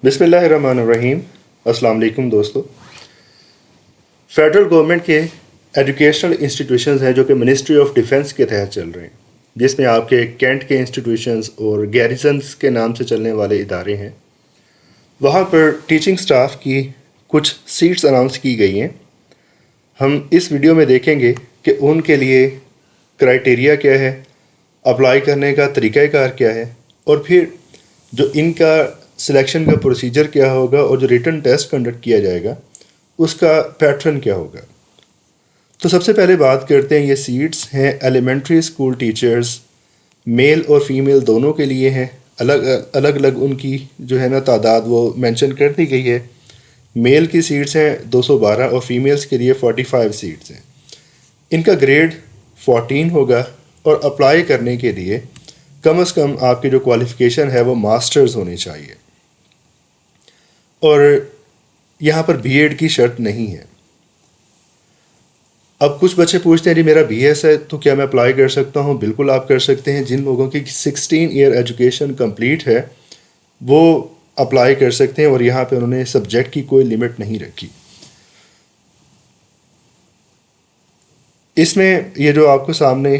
بسم اللہ الرحمن الرحیم۔ السلام علیکم دوستو۔ فیڈرل گورنمنٹ کے ایجوکیشنل انسٹیٹیوشنز ہیں جو کہ منسٹری آف ڈیفنس کے تحت چل رہے ہیں، جس میں آپ کے کینٹ کے انسٹیٹیوشنز اور گیریزنز کے نام سے چلنے والے ادارے ہیں۔ وہاں پر ٹیچنگ سٹاف کی کچھ سیٹس اناؤنس کی گئی ہیں۔ ہم اس ویڈیو میں دیکھیں گے کہ ان کے لیے کرائٹیریا کیا ہے، اپلائی کرنے کا طریقہ کار کیا ہے، اور پھر جو ان کا سلیکشن کا پروسیجر کیا ہوگا اور جو ریٹن ٹیسٹ کنڈکٹ کیا جائے گا اس کا پیٹرن کیا ہوگا۔ تو سب سے پہلے بات کرتے ہیں، یہ سیٹس ہیں ایلیمنٹری اسکول ٹیچرز، میل اور فیمیل دونوں کے لیے ہیں۔ الگ الگ ان کی جو ہے نا تعداد وہ مینشن کر دی گئی ہے۔ میل کی سیٹس ہیں 212 اور فیمیلز کے لیے 45 سیٹس ہیں۔ ان کا گریڈ 14 ہوگا اور اپلائی کرنے کے لیے کم از کم آپ کی جو کوالیفیکیشن ہے وہ ماسٹرز ہونی چاہیے، اور یہاں پر بی ایڈ کی شرط نہیں ہے۔ اب کچھ بچے پوچھتے ہیں جی میرا بی ایس ہے تو کیا میں اپلائی کر سکتا ہوں؟ بالکل آپ کر سکتے ہیں۔ جن لوگوں کی 16 ایئر ایجوکیشن کمپلیٹ ہے وہ اپلائی کر سکتے ہیں، اور یہاں پہ انہوں نے سبجیکٹ کی کوئی لمٹ نہیں رکھی۔ اس میں یہ جو آپ کو سامنے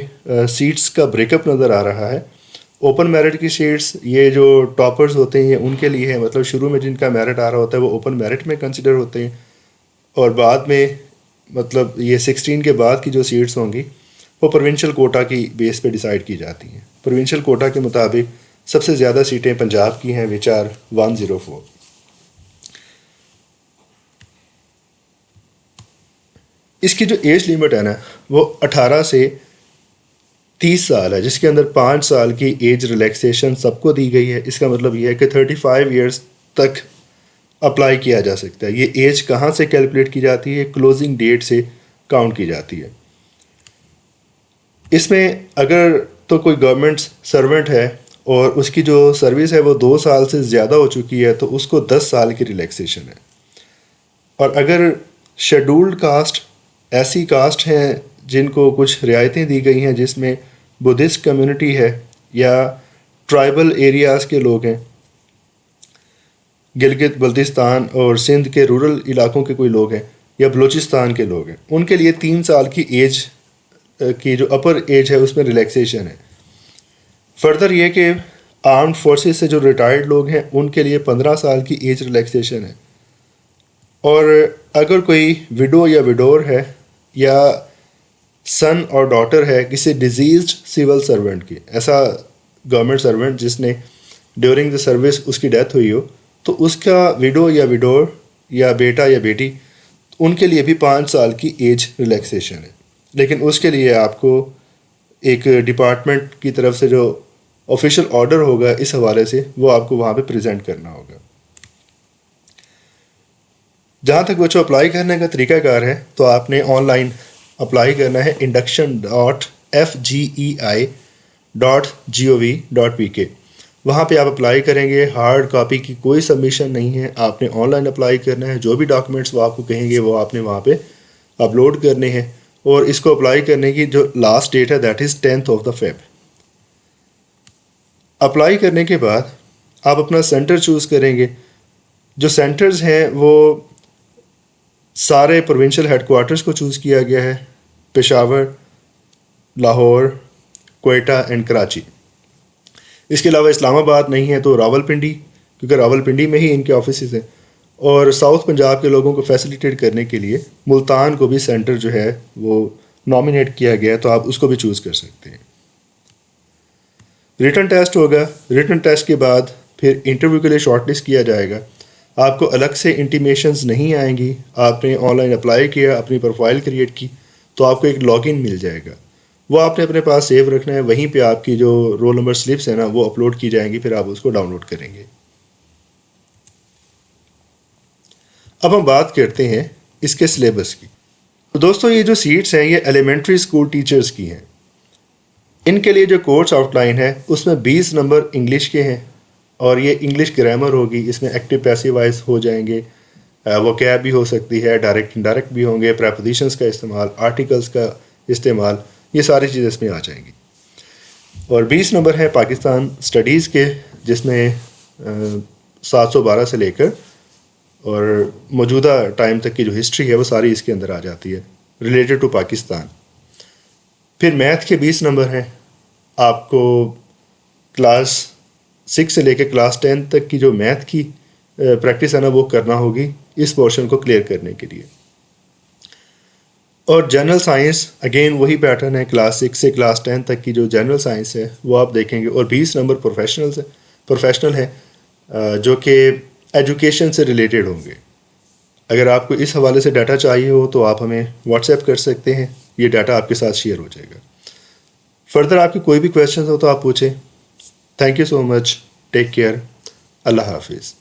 سیٹس کا بریک اپ نظر آ رہا ہے، اوپن میرٹ کی سیٹس یہ جو ٹاپرز ہوتے ہیں ان کے لیے ہے، مطلب شروع میں جن کا میرٹ آ رہا ہوتا ہے وہ اوپن میرٹ میں کنسیڈر ہوتے ہیں، اور بعد میں مطلب یہ 16 کے بعد کی جو سیٹس ہوں گی وہ پروونشل کوٹا کی بیس پہ ڈیسائیڈ کی جاتی ہیں۔ پروونشل کوٹا کے مطابق سب سے زیادہ سیٹیں پنجاب کی ہیں وچ آر 104۔ اس کی جو ایج لیمٹ ہے نا وہ 18 سے 30 سال ہے، جس کے اندر 5 سال کی ایج ریلیکسیشن سب کو دی گئی ہے۔ اس کا مطلب یہ ہے کہ 35 ایئرس تک اپلائی کیا جا سکتا ہے۔ یہ ایج کہاں سے کیلکولیٹ کی جاتی ہے؟ کلوزنگ ڈیٹ سے کاؤنٹ کی جاتی ہے۔ اس میں اگر تو کوئی گورنمنٹ سرونٹ ہے اور اس کی جو سروس ہے وہ 2 سال سے زیادہ ہو چکی ہے تو اس کو 10 سال کی ریلیکسیشن ہے، اور اگر شیڈولڈ کاسٹ ایسی کاسٹ ہیں جن کو کچھ رعایتیں دی گئی ہیں، جس میں بدھسٹ کمیونٹی ہے یا ٹرائبل ایریاز کے لوگ ہیں، گلگت بلتستان اور سندھ کے رورل علاقوں کے کوئی لوگ ہیں یا بلوچستان کے لوگ ہیں، ان کے لیے 3 سال کی ایج کی جو اپر ایج ہے اس میں ریلیکسیشن ہے۔ فردر یہ کہ آرمڈ فورسز سے جو ریٹائرڈ لوگ ہیں ان کے لیے 15 سال کی ایج ریلیکسیشن ہے، اور اگر کوئی وڈو یا وڈور ہے یا سن اور ڈاٹر ہے کسی ڈیزیزڈ سول سرونٹ کی، ایسا گورنمنٹ سرونٹ جس نے ڈیورنگ دا سروس اس کی ڈیتھ ہوئی ہو، تو اس کا وڈو یا وڈور یا بیٹا یا بیٹی ان کے لیے بھی 5 سال کی ایج ریلیکسیشن ہے، لیکن اس کے لیے آپ کو ایک ڈپارٹمنٹ کی طرف سے جو آفیشیل آرڈر ہوگا اس حوالے سے وہ آپ کو وہاں پہ پریزنٹ کرنا ہوگا۔ جہاں تک بچوں اپلائی کرنے کا طریقہ کار ہے تو آپ نے آن لائن اپلائی کرنا ہے induction.fgei.gov.pk۔ وہاں پہ آپ اپلائی کریں گے، ہارڈ کاپی کی کوئی سبمیشن نہیں ہے، آپ نے آن لائن اپلائی کرنا ہے۔ جو بھی ڈاکومنٹس وہ آپ کو کہیں گے وہ آپ نے وہاں پہ اپلوڈ کرنے ہیں، اور اس کو اپلائی کرنے کی جو لاسٹ ڈیٹ ہے دیٹ از 10 فیب۔ اپلائی کرنے کے بعد آپ اپنا سینٹر چوز کریں گے۔ جو سینٹرز ہیں وہ سارے پروونشل ہیڈ کوارٹرز کو چوز کیا گیا ہے، پشاور، لاہور، کوئٹہ اینڈ کراچی۔ اس کے علاوہ اسلام آباد نہیں ہے تو راولپنڈی، کیونکہ راولپنڈی میں ہی ان کے آفیسز ہیں، اور ساؤتھ پنجاب کے لوگوں کو فیسیلیٹیٹ کرنے کے لیے ملتان کو بھی سینٹر جو ہے وہ نامینیٹ کیا گیا ہے، تو آپ اس کو بھی چوز کر سکتے ہیں۔ ریٹن ٹیسٹ ہوگا، ریٹن ٹیسٹ کے بعد پھر انٹرویو کے لیے شارٹ لسٹ کیا جائے گا۔ آپ کو الگ سے انٹیمیشنز نہیں آئیں گی، آپ نے آن لائن اپلائی کیا، اپنی پروفائل کریٹ کی تو آپ کو ایک لاگ ان مل جائے گا، وہ آپ نے اپنے پاس سیو رکھنا ہے۔ وہیں پہ آپ کی جو رول نمبر سلپس ہیں نا وہ اپلوڈ کی جائیں گی، پھر آپ اس کو ڈاؤن لوڈ کریں گے۔ اب ہم بات کرتے ہیں اس کے سلیبس کی۔ تو دوستو یہ جو سیٹس ہیں یہ ایلیمنٹری اسکول ٹیچرز کی ہیں۔ ان کے لیے جو کورس آؤٹ لائن ہے اس میں 20 نمبر انگلش کے ہیں، اور یہ انگلش گرامر ہوگی، اس میں ایکٹیو پیسیو وائز ہو جائیں گے، ووکیب بھی ہو سکتی ہے، ڈائریکٹ انڈائریکٹ بھی ہوں گے، پریپوزیشنز کا استعمال، آرٹیکلز کا استعمال، یہ ساری چیزیں اس میں آ جائیں گی۔ اور 20 نمبر ہے پاکستان اسٹڈیز کے، جس میں 712 سے لے کر اور موجودہ ٹائم تک کی جو ہسٹری ہے وہ ساری اس کے اندر آ جاتی ہے ریلیٹڈ ٹو پاکستان. پھر میتھ کے 20 نمبر ہیں. آپ کو کلاس 6 سے لے کے کلاس 10 تک کی جو میتھ کی پریکٹس ہے نا وہ کرنا ہوگی اس پورشن کو کلیئر کرنے کے لیے. اور جنرل سائنس اگین وہی پیٹرن ہے, کلاس 6 سے کلاس 10 تک کی جو جنرل سائنس ہے وہ آپ دیکھیں گے. اور 20 نمبر پروفیشنل ہیں جو کہ ایجوکیشن سے ریلیٹڈ ہوں گے. اگر آپ کو اس حوالے سے ڈاٹا چاہیے ہو تو آپ ہمیں واٹس ایپ کر سکتے ہیں, یہ ڈاٹا آپ کے ساتھ شیئر ہو جائے گا. فردر آپ کی کوئی بھی کویشچن ہو تو آپ پوچھیں. Thank you so much, take care, اللہ حافظ.